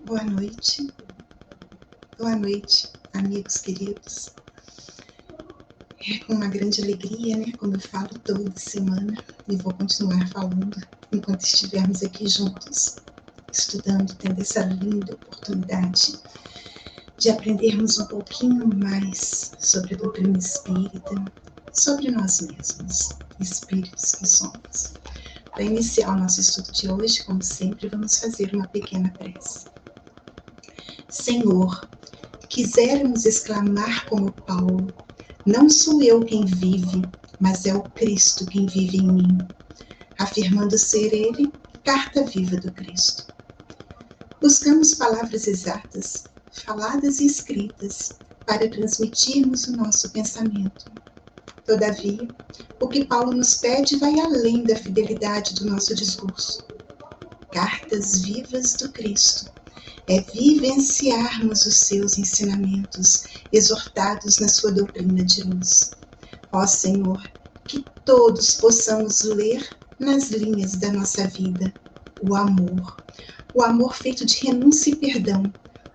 Boa noite, amigos queridos. É com uma grande alegria, como eu falo toda semana, e vou continuar falando enquanto estivermos aqui juntos, estudando, tendo essa linda oportunidade de aprendermos um pouquinho mais sobre a doutrina espírita, sobre nós mesmos, espíritos que somos. Para iniciar o nosso estudo de hoje, como sempre, vamos fazer uma pequena prece. Senhor, quiséramos exclamar como Paulo: não sou eu quem vive, mas é o Cristo quem vive em mim, afirmando ser ele carta viva do Cristo. Buscamos palavras exatas, faladas e escritas, para transmitirmos o nosso pensamento. Todavia, o que Paulo nos pede vai além da fidelidade do nosso discurso. Cartas vivas do Cristo é vivenciarmos os seus ensinamentos, exortados na sua doutrina de luz. Ó Senhor, que todos possamos ler nas linhas da nossa vida o amor feito de renúncia e perdão,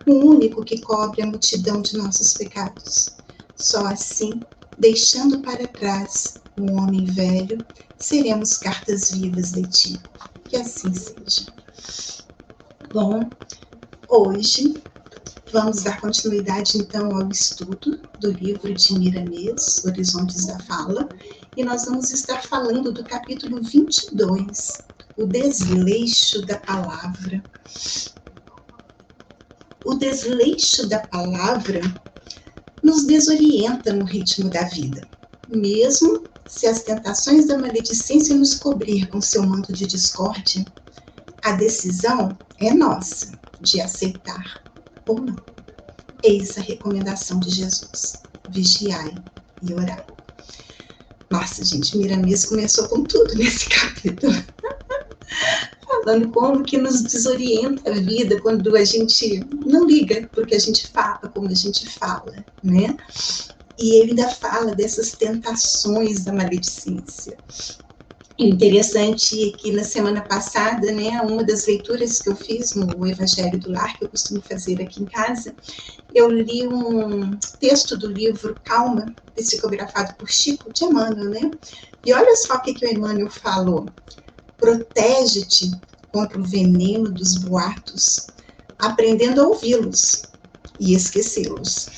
o único que cobre a multidão de nossos pecados. Só assim, deixando para trás o homem velho, seremos cartas vivas de ti. Que assim seja. Bom, hoje vamos dar continuidade então ao estudo do livro de Miramês, Horizontes da Fala, e nós vamos estar falando do capítulo 22, o desleixo da palavra. O desleixo da palavra nos desorienta no ritmo da vida, mesmo se as tentações da maledicência nos cobrir com seu manto de discórdia. A decisão é nossa de aceitar ou não. Eis a recomendação de Jesus: vigiai e orai. Nossa, gente, Miramês começou com tudo nesse capítulo. Falando como que nos desorienta a vida quando a gente não liga porque a gente fala como a gente fala, né? E ele ainda fala dessas tentações da maledicência. Interessante que na semana passada, uma das leituras que eu fiz no Evangelho do Lar, que eu costumo fazer aqui em casa, eu li um texto do livro Calma, psicografado por Chico de Emmanuel, E olha só o que o Emmanuel falou: protege-te contra o veneno dos boatos, aprendendo a ouvi-los e esquecê-los.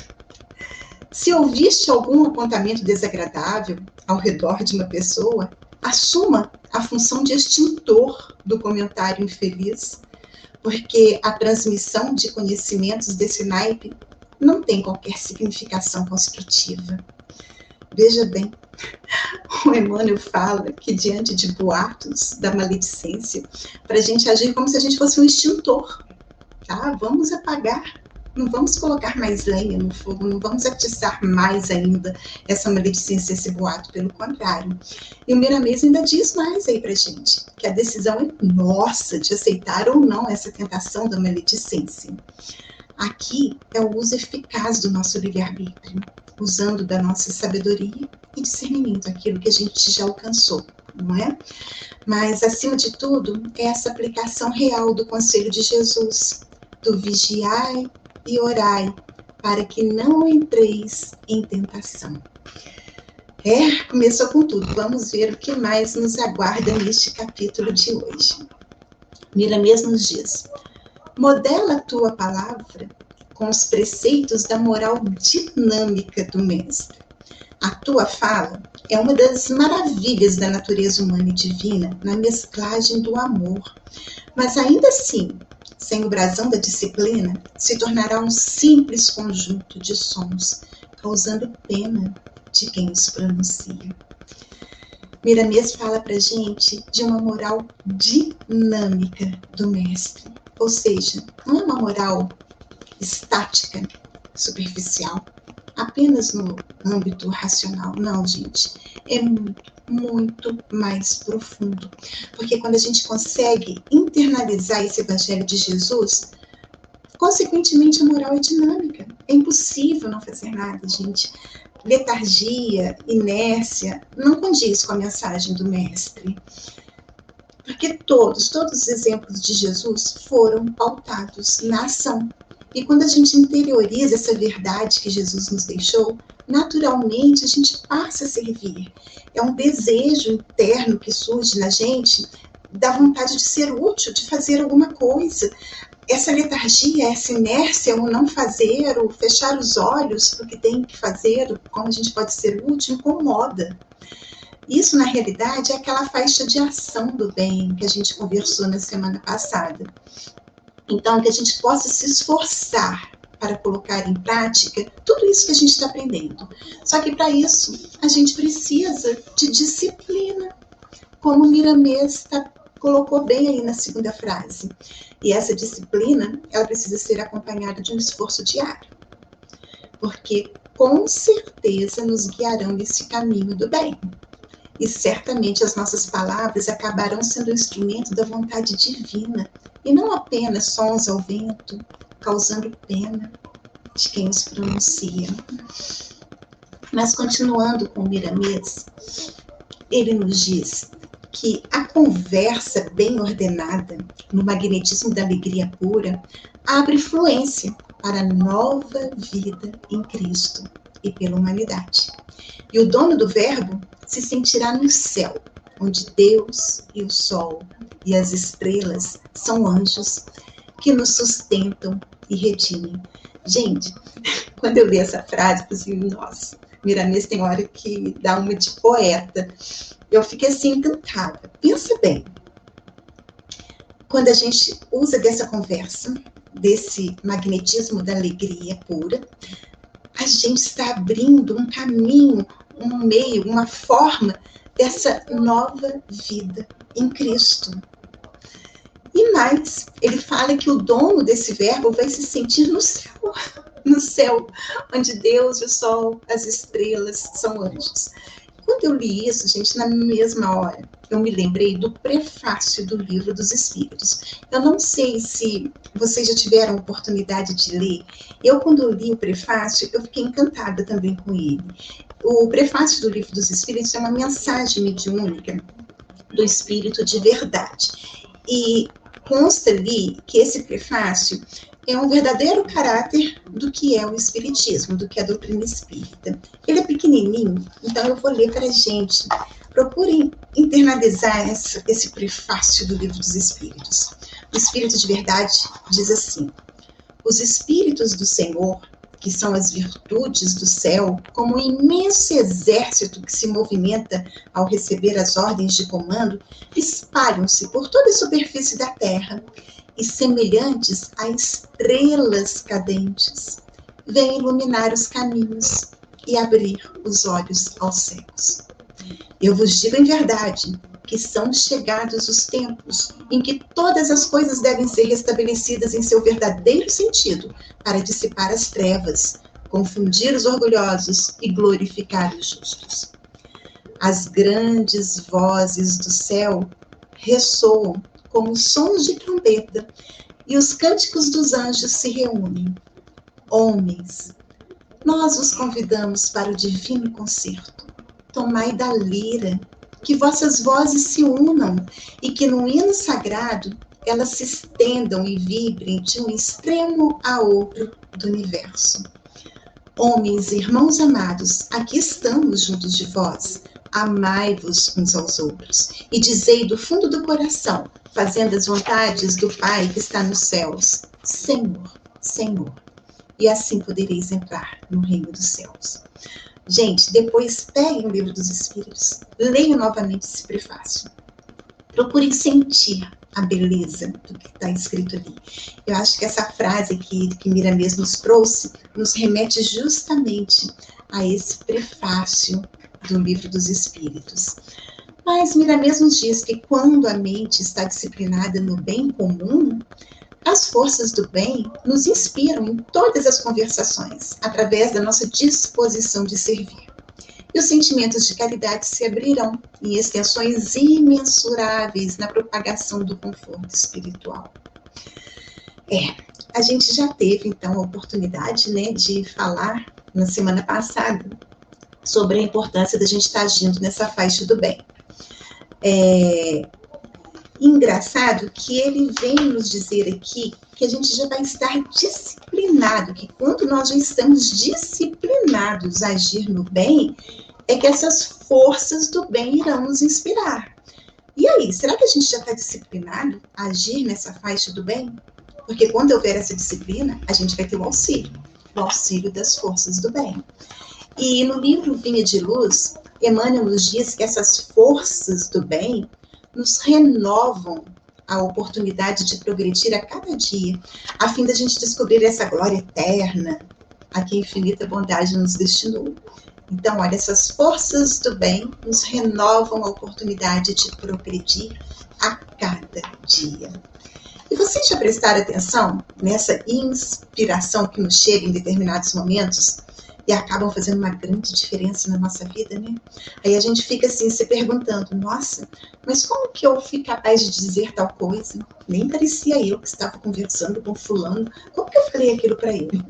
Se ouviste algum apontamento desagradável ao redor de uma pessoa, assuma a função de extintor do comentário infeliz, porque a transmissão de conhecimentos desse naipe não tem qualquer significação construtiva. Veja bem, o Emmanuel fala que diante de boatos da maledicência, para a gente agir como se a gente fosse um extintor, tá? Vamos apagar, não vamos colocar mais lenha no fogo, não vamos atiçar mais ainda essa maledicência, esse boato, pelo contrário. E o Miramês ainda diz mais aí pra gente, que a decisão é nossa de aceitar ou não essa tentação da maledicência. Aqui é o uso eficaz do nosso livre-arbítrio, usando da nossa sabedoria e discernimento aquilo que a gente já alcançou, não é? Mas, acima de tudo, é essa aplicação real do conselho de Jesus, do vigiai e orai, para que não entreis em tentação. Começou com tudo. Vamos ver o que mais nos aguarda neste capítulo de hoje. Miramês nos diz: modela a tua palavra com os preceitos da moral dinâmica do Mestre. A tua fala é uma das maravilhas da natureza humana e divina na mesclagem do amor, mas ainda assim, sem o brasão da disciplina, se tornará um simples conjunto de sons, causando pena de quem os pronuncia. Miramês fala pra gente de uma moral dinâmica do Mestre, ou seja, não é uma moral estática, superficial, apenas no âmbito racional. Não, gente, é muito mais profundo, porque quando a gente consegue internalizar esse Evangelho de Jesus, consequentemente a moral é dinâmica. É impossível não fazer nada, gente. Letargia, inércia, não condiz com a mensagem do Mestre. Porque todos os exemplos de Jesus foram pautados na ação. E quando a gente interioriza essa verdade que Jesus nos deixou, naturalmente a gente passa a servir. É um desejo interno que surge na gente da vontade de ser útil, de fazer alguma coisa. Essa letargia, essa inércia, o não fazer, o fechar os olhos para o que tem que fazer, como a gente pode ser útil, incomoda. Isso, na realidade, é aquela faixa de ação do bem que a gente conversou na semana passada. Então, que a gente possa se esforçar para colocar em prática tudo isso que a gente está aprendendo. Só que, para isso, a gente precisa de disciplina, como o Miramês colocou bem aí na segunda frase. E essa disciplina, ela precisa ser acompanhada de um esforço diário. Porque, com certeza, nos guiarão nesse caminho do bem. E certamente as nossas palavras acabarão sendo um instrumento da vontade divina, e não apenas sons ao vento, causando pena de quem os pronuncia. Mas continuando com o Miramês, ele nos diz que a conversa bem ordenada, no magnetismo da alegria pura, abre fluência para a nova vida em Cristo e pela humanidade. E o dono do verbo se sentirá no céu, onde Deus e o sol e as estrelas são anjos que nos sustentam e redimem. Gente, quando eu li essa frase, eu pensei, nossa, Miramês tem hora que dá uma de poeta. Eu fiquei assim encantada. Pensa bem, quando a gente usa dessa conversa, desse magnetismo da alegria pura, a gente está abrindo um caminho, um meio, uma forma dessa nova vida em Cristo. E mais, ele fala que o dono desse verbo vai se sentir no céu, onde Deus, o sol, as estrelas são anjos. Quando eu li isso, gente, na mesma hora, eu me lembrei do prefácio do Livro dos Espíritos. Eu não sei se vocês já tiveram oportunidade de ler. Eu, quando eu li o prefácio, eu fiquei encantada também com ele. O prefácio do Livro dos Espíritos é uma mensagem mediúnica do Espírito de verdade. E consta ali que esse prefácio é um verdadeiro caráter do que é o Espiritismo, do que é a doutrina espírita. Ele é pequenininho, então eu vou ler para a gente. Procurem internalizar esse prefácio do Livro dos Espíritos. O Espírito de Verdade diz assim: os Espíritos do Senhor, que são as virtudes do céu, como um imenso exército que se movimenta ao receber as ordens de comando, espalham-se por toda a superfície da terra e, semelhantes a estrelas cadentes, vêm iluminar os caminhos e abrir os olhos aos cegos. Eu vos digo em verdade que são chegados os tempos em que todas as coisas devem ser restabelecidas em seu verdadeiro sentido, para dissipar as trevas, confundir os orgulhosos e glorificar os justos. As grandes vozes do céu ressoam como sons de trombeta, e os cânticos dos anjos se reúnem. Homens, nós os convidamos para o divino concerto. Tomai da lira, que vossas vozes se unam e que no hino sagrado elas se estendam e vibrem de um extremo a outro do universo. Homens, irmãos amados, aqui estamos juntos de vós. Amai-vos uns aos outros e dizei do fundo do coração, fazendo as vontades do Pai que está nos céus: Senhor, Senhor. E assim podereis entrar no reino dos céus. Gente, depois peguem o Livro dos Espíritos, leiam novamente esse prefácio. Procurem sentir a beleza do que está escrito ali. Eu acho que essa frase que Miramês nos trouxe nos remete justamente a esse prefácio do Livro dos Espíritos. Mas Miramês nos diz que quando a mente está disciplinada no bem comum, as forças do bem nos inspiram em todas as conversações, através da nossa disposição de servir. E os sentimentos de caridade se abrirão em extensões imensuráveis na propagação do conforto espiritual. A gente já teve, então, a oportunidade, de falar na semana passada sobre a importância da gente estar agindo nessa faixa do bem. Engraçado que ele vem nos dizer aqui que a gente já vai estar disciplinado, que quando nós já estamos disciplinados a agir no bem, é que essas forças do bem irão nos inspirar. E aí, será que a gente já está disciplinado a agir nessa faixa do bem? Porque quando houver essa disciplina, a gente vai ter o auxílio das forças do bem. E no livro Vinha de Luz, Emmanuel nos diz que essas forças do bem nos renovam a oportunidade de progredir a cada dia, a fim da gente descobrir essa glória eterna a que a infinita bondade nos destinou. Então, olha, essas forças do bem nos renovam a oportunidade de progredir a cada dia. E vocês já prestaram atenção nessa inspiração que nos chega em determinados momentos e acabam fazendo uma grande diferença na nossa vida, né? Aí a gente fica assim se perguntando, nossa, mas como que eu fui capaz de dizer tal coisa? Nem parecia eu que estava conversando com fulano. Como que eu falei aquilo para ele?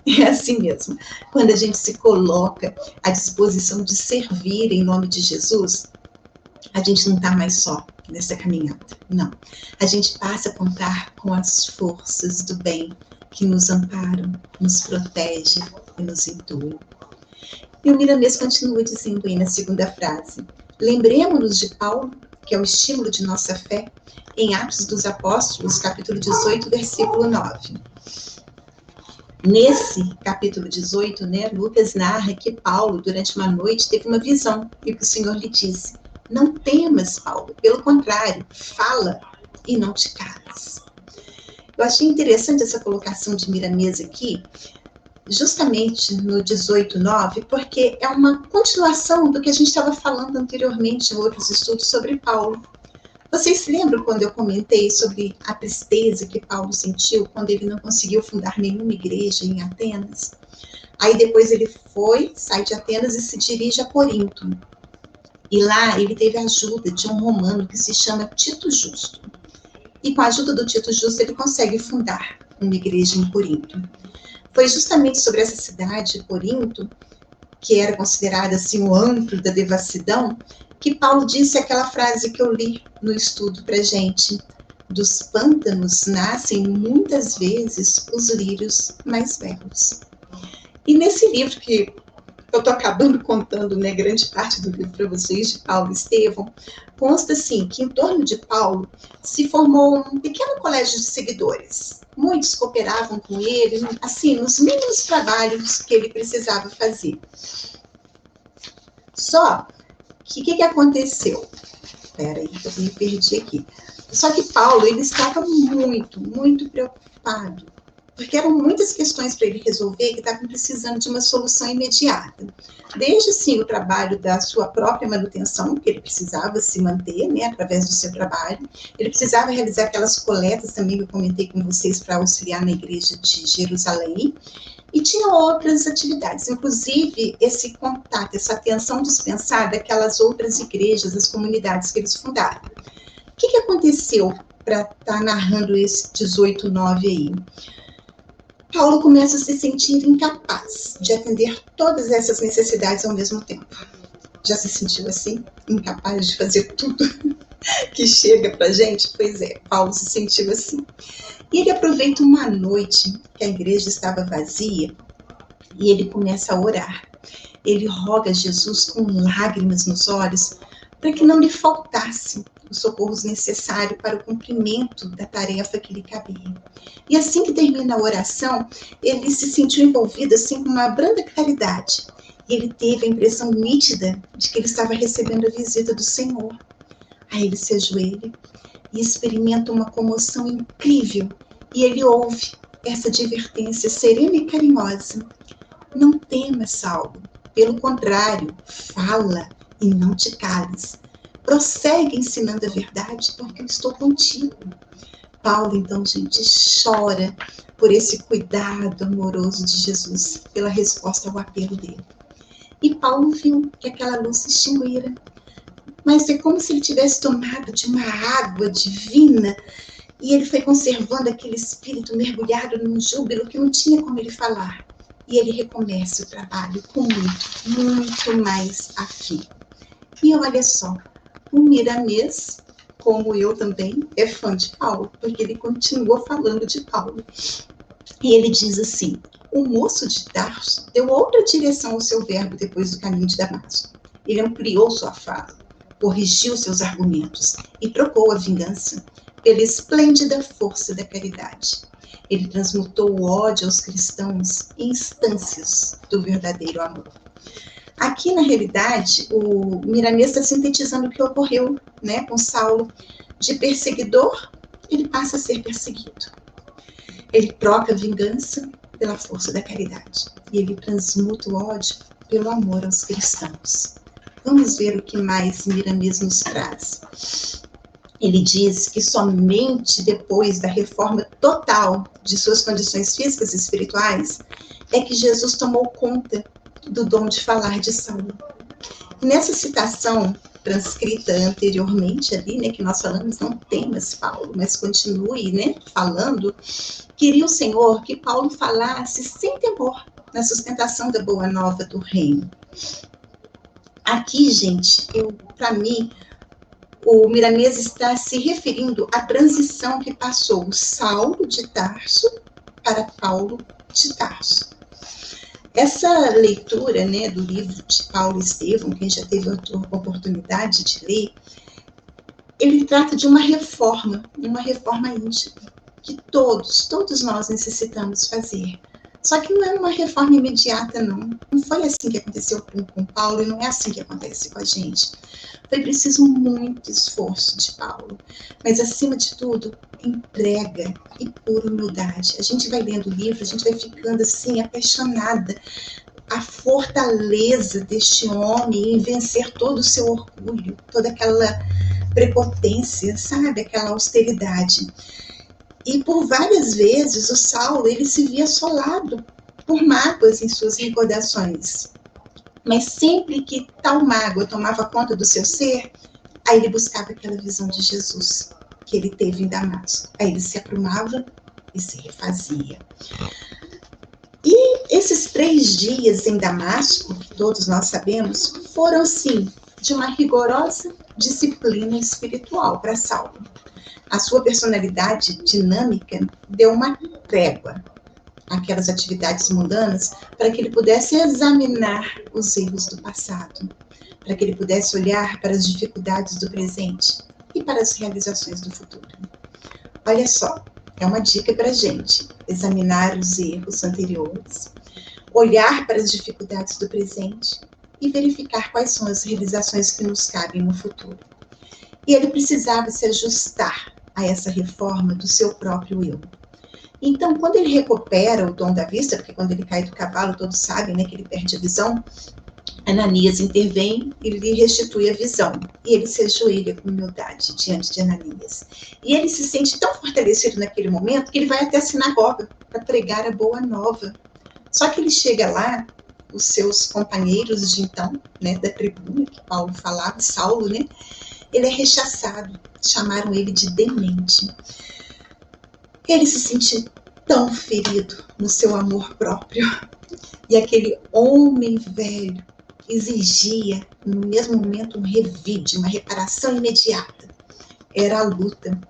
É assim mesmo. Quando a gente se coloca à disposição de servir em nome de Jesus, a gente não está mais só nessa caminhada, não. A gente passa a contar com as forças do bem que nos amparam, nos protege e nos intuem. E o Miramês continua dizendo aí na segunda frase: lembremos-nos de Paulo, que é o estímulo de nossa fé, em Atos dos Apóstolos, capítulo 18, versículo 9. Nesse capítulo 18, né, Lucas narra que Paulo, durante uma noite, teve uma visão e que o Senhor lhe disse: não temas, Paulo, pelo contrário, fala e não te cales. Eu achei interessante essa colocação de Miramês aqui, justamente no 18:9, porque é uma continuação do que a gente estava falando anteriormente em outros estudos sobre Paulo. Vocês se lembram quando eu comentei sobre a tristeza que Paulo sentiu quando ele não conseguiu fundar nenhuma igreja em Atenas? Aí depois ele sai de Atenas e se dirige a Corinto. E lá ele teve a ajuda de um romano que se chama Tito Justo. E com a ajuda do Tito Justo ele consegue fundar uma igreja em Corinto. Foi justamente sobre essa cidade, Corinto, que era considerada assim o antro da devassidão, que Paulo disse aquela frase que eu li no estudo para gente: dos pântanos nascem muitas vezes os lírios mais belos. E nesse livro que eu estou acabando contando, né, grande parte do livro para vocês, de Paulo e Estevão, consta assim que em torno de Paulo se formou um pequeno colégio de seguidores. Muitos cooperavam com ele, assim, nos mínimos trabalhos que ele precisava fazer. Só que o que aconteceu? Peraí, eu me perdi aqui. Só que Paulo, ele estava muito, muito preocupado, porque eram muitas questões para ele resolver que estavam precisando de uma solução imediata. Desde, assim, o trabalho da sua própria manutenção, que ele precisava se manter, né, através do seu trabalho. Ele precisava realizar aquelas coletas também que eu comentei com vocês para auxiliar na igreja de Jerusalém. E tinha outras atividades, inclusive esse contato, essa atenção dispensada àquelas outras igrejas, as comunidades que eles fundaram. O que aconteceu para estar narrando esse 18:9 aí? Paulo começa a se sentir incapaz de atender todas essas necessidades ao mesmo tempo. Já se sentiu assim? Incapaz de fazer tudo que chega para a gente? Pois é, Paulo se sentiu assim. E ele aproveita uma noite que a igreja estava vazia e ele começa a orar. Ele roga a Jesus com lágrimas nos olhos para que não lhe faltasse os socorros necessários para o cumprimento da tarefa que lhe cabia. E assim que termina a oração, ele se sentiu envolvido assim com uma branda claridade. E ele teve a impressão nítida de que ele estava recebendo a visita do Senhor. Aí ele se ajoelha e experimenta uma comoção incrível. E ele ouve essa advertência serena e carinhosa: não temas, Saulo. Pelo contrário, fala e não te cales. Prossegue ensinando a verdade, porque eu estou contigo. Paulo, então, gente, chora por esse cuidado amoroso de Jesus, pela resposta ao apelo dele. E Paulo viu que aquela luz se extinguira. Mas é como se ele tivesse tomado de uma água divina e ele foi conservando aquele espírito mergulhado num júbilo que não tinha como ele falar. E ele recomeça o trabalho com muito, muito mais afinco. E olha só, o Miramês como eu também, é fã de Paulo, porque ele continua falando de Paulo. E ele diz assim: o moço de Tarso deu outra direção ao seu verbo depois do caminho de Damasco. Ele ampliou sua fala, corrigiu seus argumentos e trocou a vingança pela esplêndida força da caridade. Ele transmutou o ódio aos cristãos em instâncias do verdadeiro amor. Aqui, na realidade, o Miramês está sintetizando o que ocorreu, né, com Saulo. De perseguidor, ele passa a ser perseguido. Ele troca a vingança pela força da caridade. E ele transmuta o ódio pelo amor aos cristãos. Vamos ver o que mais Miramês nos traz. Ele diz que somente depois da reforma total de suas condições físicas e espirituais é que Jesus tomou conta do dom de falar de Saulo. E nessa citação transcrita anteriormente ali, né, que nós falamos, não temas, Paulo, mas continue, né, falando, queria o Senhor que Paulo falasse sem temor na sustentação da boa nova do reino. Aqui, gente, para mim, o Miramês está se referindo à transição que passou o Saulo de Tarso para Paulo de Tarso. Essa leitura, né, do livro de Paulo e Estevão, quem já teve a oportunidade de ler, ele trata de uma reforma íntima, que todos nós necessitamos fazer. Só que não é uma reforma imediata, não. Não foi assim que aconteceu com Paulo e não é assim que acontece com a gente. Foi preciso muito esforço de Paulo. Mas, acima de tudo, entrega e pura humildade. A gente vai lendo o livro, a gente vai ficando assim, apaixonada. A fortaleza deste homem em vencer todo o seu orgulho, toda aquela prepotência, sabe? Aquela austeridade. E por várias vezes o Saulo, ele se via assolado por mágoas em suas recordações. Mas sempre que tal mágoa tomava conta do seu ser, aí ele buscava aquela visão de Jesus que ele teve em Damasco. Aí ele se aprumava e se refazia. E esses 3 dias em Damasco, que todos nós sabemos, foram, sim, de uma rigorosa disciplina espiritual para Saulo. A sua personalidade dinâmica deu uma trégua àquelas atividades mundanas para que ele pudesse examinar os erros do passado, para que ele pudesse olhar para as dificuldades do presente e para as realizações do futuro. Olha só, é uma dica para a gente: examinar os erros anteriores, olhar para as dificuldades do presente e verificar quais são as realizações que nos cabem no futuro. E ele precisava se ajustar a essa reforma do seu próprio eu. Então, quando ele recupera o dom da vista, porque quando ele cai do cavalo, todos sabem, né, que ele perde a visão, Ananias intervém e lhe restitui a visão. E ele se ajoelha com humildade diante de Ananias. E ele se sente tão fortalecido naquele momento que ele vai até a sinagoga para pregar a boa nova. Só que ele chega lá, os seus companheiros de então, né, da tribuna que Paulo falava, Saulo, né, ele é rechaçado, chamaram ele de demente. Ele se sentiu tão ferido no seu amor próprio. E aquele homem velho exigia, no mesmo momento, um revide, uma reparação imediata. Era a luta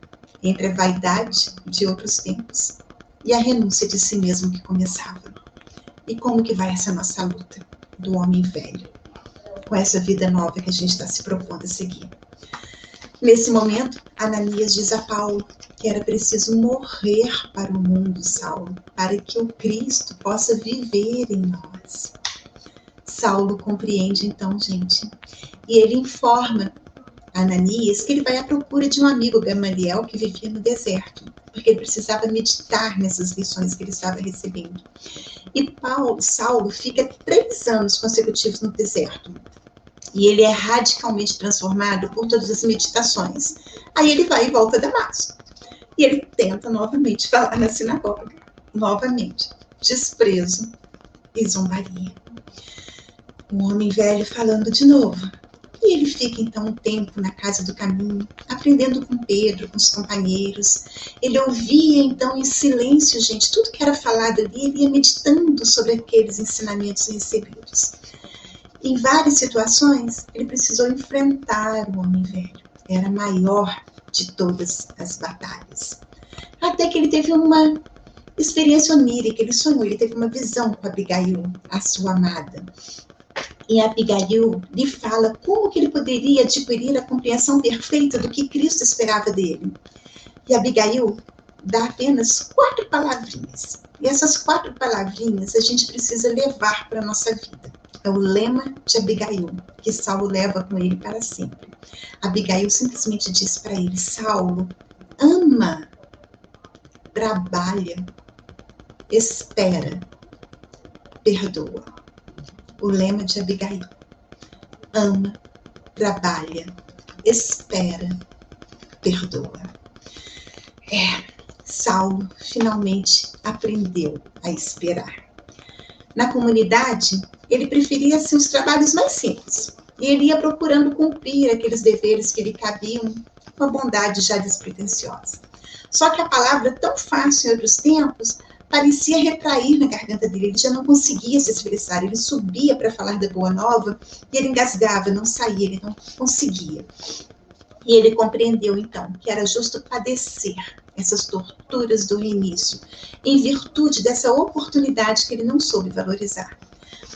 entre a vaidade de outros tempos e a renúncia de si mesmo que começava. E como que vai essa nossa luta do homem velho, com essa vida nova que a gente está se propondo a seguir? Nesse momento, Ananias diz a Paulo que era preciso morrer para o mundo, Saulo, para que o Cristo possa viver em nós. Saulo compreende então, gente, e ele informa Ananias que ele vai à procura de um amigo, Gamaliel, que vivia no deserto, porque ele precisava meditar nessas lições que ele estava recebendo. E Saulo fica 3 anos consecutivos no deserto. E ele é radicalmente transformado por todas as meditações. Aí ele vai e volta a Damasco. E ele tenta novamente falar na sinagoga. Novamente. Desprezo e zombaria. O homem velho falando de novo. E ele fica então um tempo na casa do caminho, aprendendo com Pedro, com os companheiros. Ele ouvia então em silêncio, gente, tudo que era falado ali, ele ia meditando sobre aqueles ensinamentos recebidos. Em várias situações, ele precisou enfrentar o homem velho. Era maior de todas as batalhas. Até que ele teve uma experiência onírica, ele sonhou, ele teve uma visão com Abigail, a sua amada. E Abigail lhe fala como que ele poderia adquirir a compreensão perfeita do que Cristo esperava dele. E Abigail dá apenas 4 palavrinhas. E essas 4 palavrinhas a gente precisa levar para a nossa vida. É o lema de Abigail, que Saulo leva com ele para sempre. Abigail simplesmente diz para ele: Saulo, ama, trabalha, espera, perdoa. O lema de Abigail: ama, trabalha, espera, perdoa. Saulo finalmente aprendeu a esperar. Na comunidade, ele preferia assim, os trabalhos mais simples. E ele ia procurando cumprir aqueles deveres que lhe cabiam com a bondade já despretensiosa. Só que a palavra, tão fácil em outros tempos, parecia retrair na garganta dele. Ele já não conseguia se expressar. Ele subia para falar da boa nova e ele engasgava, não saía, ele não conseguia. E ele compreendeu, então, que era justo padecer essas torturas do reinício, em virtude dessa oportunidade que ele não soube valorizar.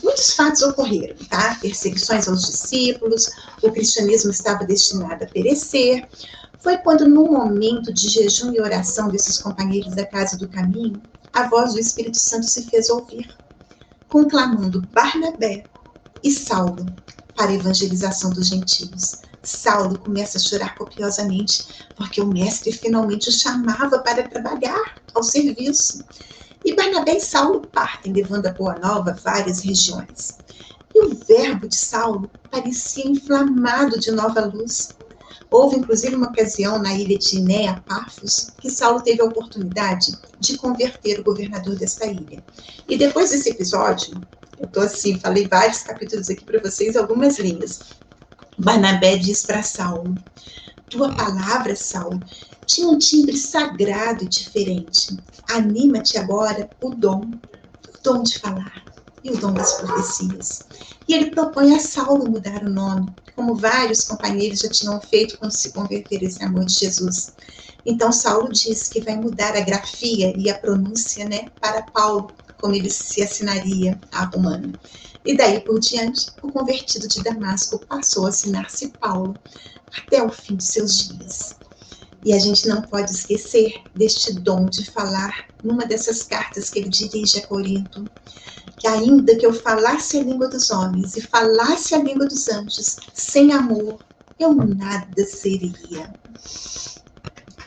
Muitos fatos ocorreram, tá? Perseguições aos discípulos, o cristianismo estava destinado a perecer. Foi quando, no momento de jejum e oração desses companheiros da Casa do Caminho, a voz do Espírito Santo se fez ouvir, conclamando Barnabé e Saulo para a evangelização dos gentios. Saulo começa a chorar copiosamente, porque o mestre finalmente o chamava para trabalhar ao serviço. E Barnabé e Saulo partem, levando a boa nova a várias regiões. E o verbo de Saulo parecia inflamado de nova luz. Houve, inclusive, uma ocasião na ilha de Inéa, Pafos, que Saulo teve a oportunidade de converter o governador desta ilha. E depois desse episódio, eu tô assim, falei vários capítulos aqui para vocês, algumas linhas. Barnabé diz para Saulo: tua palavra, Saulo, tinha um timbre sagrado e diferente. Anima-te agora o dom de falar e o dom das profecias. E ele propõe a Saulo mudar o nome, como vários companheiros já tinham feito quando se converteram esse amor de Jesus. Então Saulo diz que vai mudar a grafia e a pronúncia, né, para Paulo, como ele se assinaria a romano. E daí por diante, o convertido de Damasco passou a assinar-se Paulo até o fim de seus dias. E a gente não pode esquecer deste dom de falar numa dessas cartas que ele dirige a Corinto, que ainda que eu falasse a língua dos homens e falasse a língua dos anjos, sem amor, eu nada seria.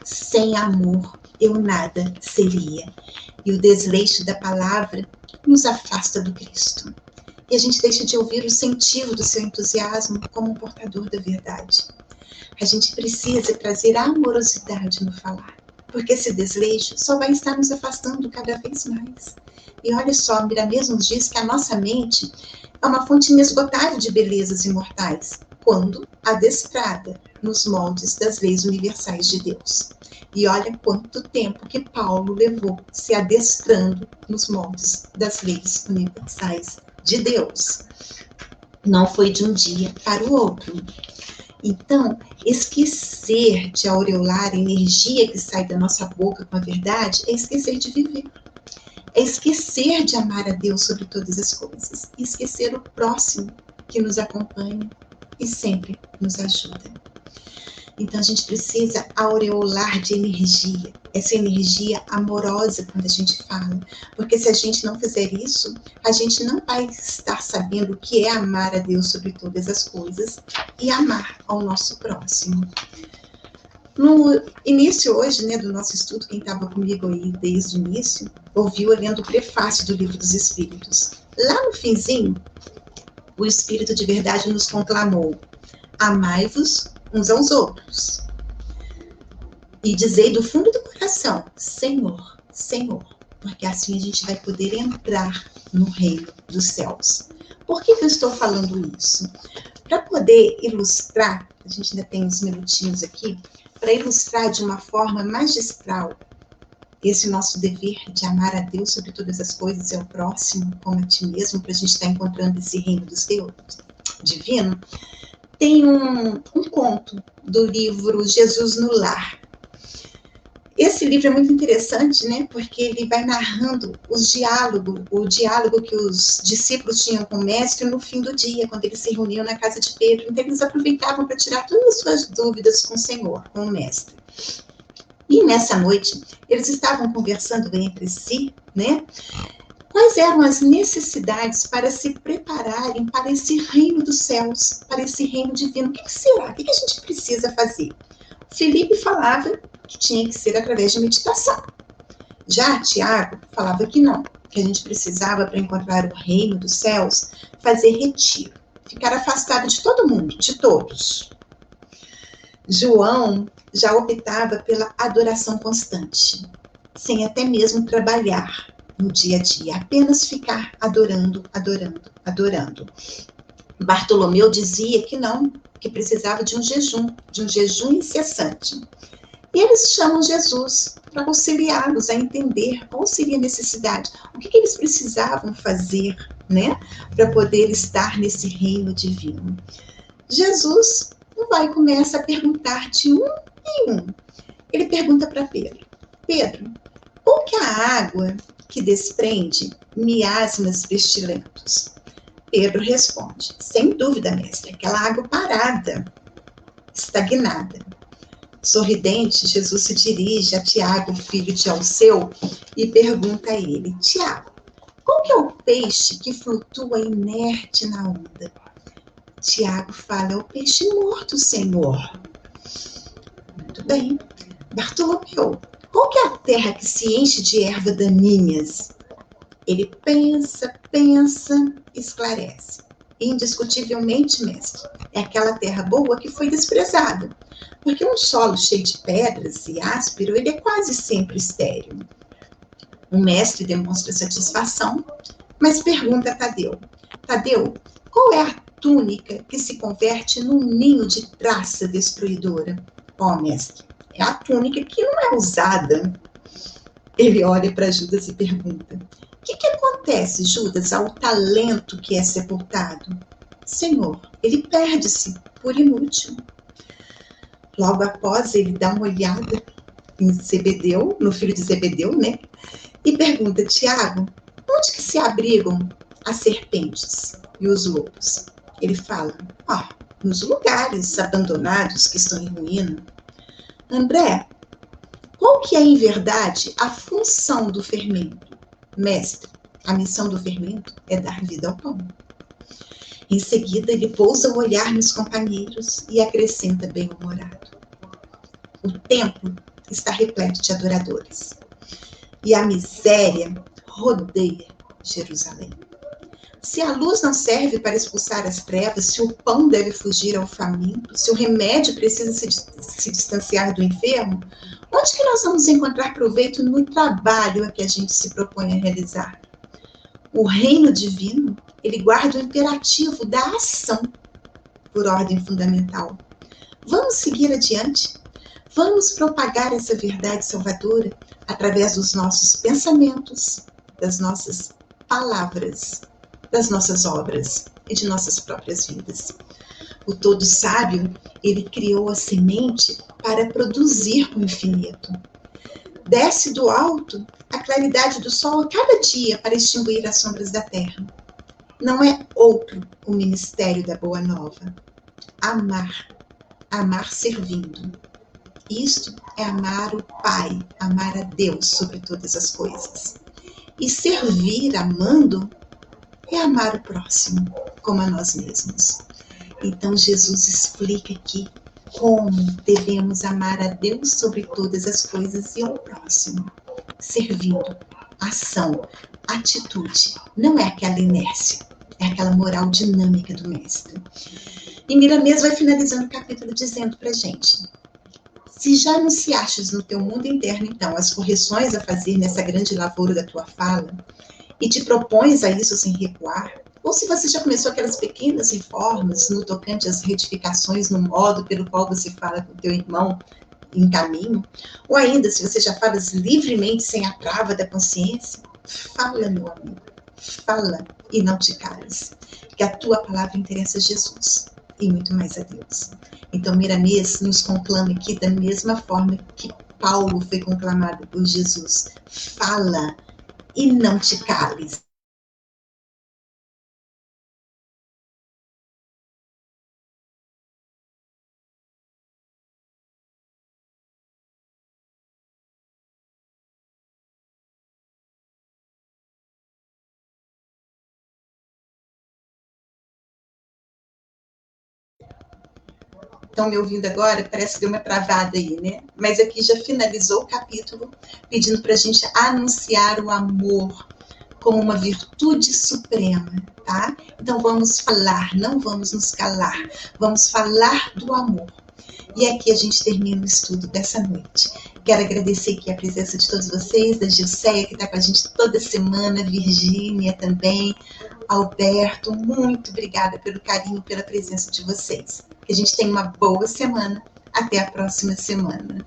Sem amor, eu nada seria. E o desleixo da palavra nos afasta do Cristo. E a gente deixa de ouvir o sentido do seu entusiasmo como um portador da verdade. A gente precisa trazer amorosidade no falar, porque esse desleixo só vai estar nos afastando cada vez mais. E olha só, Miramês nos diz que a nossa mente é uma fonte inesgotável de belezas imortais, quando adestrada nos moldes das leis universais de Deus. E olha quanto tempo que Paulo levou se adestrando nos moldes das leis universais de Deus. Não foi de um dia para o outro. Então, esquecer de aureolar a energia que sai da nossa boca com a verdade é esquecer de viver. É esquecer de amar a Deus sobre todas as coisas. E esquecer o próximo que nos acompanha e sempre nos ajuda. Então, a gente precisa aureolar de energia, essa energia amorosa quando a gente fala. Porque se a gente não fizer isso, a gente não vai estar sabendo o que é amar a Deus sobre todas as coisas e amar ao nosso próximo. No início hoje, né, do nosso estudo, quem estava comigo aí desde o início, ouviu olhando o prefácio do Livro dos Espíritos. Lá no finzinho, o Espírito de Verdade nos conclamou: amai-vos uns aos outros. E dizei do fundo do coração: Senhor, Senhor, porque assim a gente vai poder entrar no reino dos céus. Por que eu estou falando isso? Para poder ilustrar, a gente ainda tem uns minutinhos aqui, para ilustrar de uma forma magistral esse nosso dever de amar a Deus sobre todas as coisas e ao próximo como a ti mesmo, para a gente estar encontrando esse reino dos deuses divino. tem um conto do livro Jesus no Lar. Esse livro é muito interessante, né? Porque ele vai narrando o diálogo que os discípulos tinham com o mestre no fim do dia, quando eles se reuniam na casa de Pedro. Então, eles aproveitavam para tirar todas as suas dúvidas com o Senhor, com o mestre. E nessa noite, eles estavam conversando entre si, né? Quais eram as necessidades para se prepararem para esse reino dos céus, para esse reino divino? O que será? O que a gente precisa fazer? Filipe falava que tinha que ser através de meditação. Já Tiago falava que não, que a gente precisava, para encontrar o reino dos céus, fazer retiro, ficar afastado de todo mundo, de todos. João já optava pela adoração constante, sem até mesmo trabalhar no dia a dia, apenas ficar adorando, adorando, adorando. Bartolomeu dizia que não, que precisava de um jejum incessante. E eles chamam Jesus para auxiliá-los a entender qual seria a necessidade, o que eles precisavam fazer, né, para poder estar nesse reino divino. Jesus vai e começa a perguntar de um em um. Ele pergunta para Pedro: Pedro, qual que é a água que desprende miasmas pestilentos? Pedro responde: sem dúvida, mestre, aquela água parada, estagnada. Sorridente, Jesus se dirige a Tiago, filho de Alceu, e pergunta a ele: Tiago, qual que é o peixe que flutua inerte na onda? Tiago fala: é o peixe morto, Senhor. Muito bem. Bartolomeu, qual que é a terra que se enche de ervas daninhas? Ele pensa, esclarece. Indiscutivelmente, mestre, é aquela terra boa que foi desprezada, porque um solo cheio de pedras e áspero, ele é quase sempre estéril. O mestre demonstra satisfação, mas pergunta a Tadeu: Tadeu, qual é a túnica que se converte num ninho de traça destruidora? Mestre, é a túnica que não é usada. Ele olha para Judas e pergunta: o que acontece, Judas, ao talento que é sepultado? Senhor, ele perde-se por inútil. Logo após, ele dá uma olhada em Zebedeu, no filho de Zebedeu, né? E pergunta: Tiago, onde que se abrigam as serpentes e os lobos? Ele fala: nos lugares abandonados que estão em ruína. André, qual que é, em verdade, a função do fermento? Mestre, a missão do fermento é dar vida ao pão. Em seguida, ele pousa o olhar nos companheiros e acrescenta bem-humorado: o templo está repleto de adoradores, e a miséria rodeia Jerusalém. Se a luz não serve para expulsar as trevas, se o pão deve fugir ao faminto, se o remédio precisa se distanciar do enfermo, onde que nós vamos encontrar proveito no trabalho a que a gente se propõe a realizar? O reino divino, ele guarda o imperativo da ação por ordem fundamental. Vamos seguir adiante? Vamos propagar essa verdade salvadora através dos nossos pensamentos, das nossas palavras, das nossas obras e de nossas próprias vidas. O todo sábio, ele criou a semente para produzir o infinito. Desce do alto a claridade do sol a cada dia para extinguir as sombras da terra. Não é outro o ministério da Boa Nova. Amar servindo. Isto é amar o Pai, amar a Deus sobre todas as coisas. E servir amando é amar o próximo como a nós mesmos. Então Jesus explica aqui como devemos amar a Deus sobre todas as coisas e ao próximo. Servindo, ação, atitude. Não é aquela inércia, é aquela moral dinâmica do mestre. E Miramês vai finalizando o capítulo dizendo pra gente: se já anunciastes no teu mundo interno, então, as correções a fazer nessa grande lavoura da tua fala, e te propões a isso sem recuar, ou se você já começou aquelas pequenas reformas no tocante às retificações no modo pelo qual você fala com o teu irmão em caminho, ou ainda se você já falas livremente sem a trava da consciência, fala, meu amigo, fala e não te cales, que a tua palavra interessa a Jesus. e muito mais a Deus. Então, Miramês nos conclama aqui da mesma forma que Paulo foi conclamado por Jesus. Fala e não te cales. Estão me ouvindo agora? Parece que deu uma travada aí, né? Mas aqui já finalizou o capítulo, pedindo para a gente anunciar o amor como uma virtude suprema, tá? Então vamos falar, não vamos nos calar, vamos falar do amor. E aqui a gente termina o estudo dessa noite. Quero agradecer aqui a presença de todos vocês, da Gilceia, que está com a gente toda semana, Virgínia também, Alberto, muito obrigada pelo carinho, pela presença de vocês. Que a gente tenha uma boa semana. Até a próxima semana.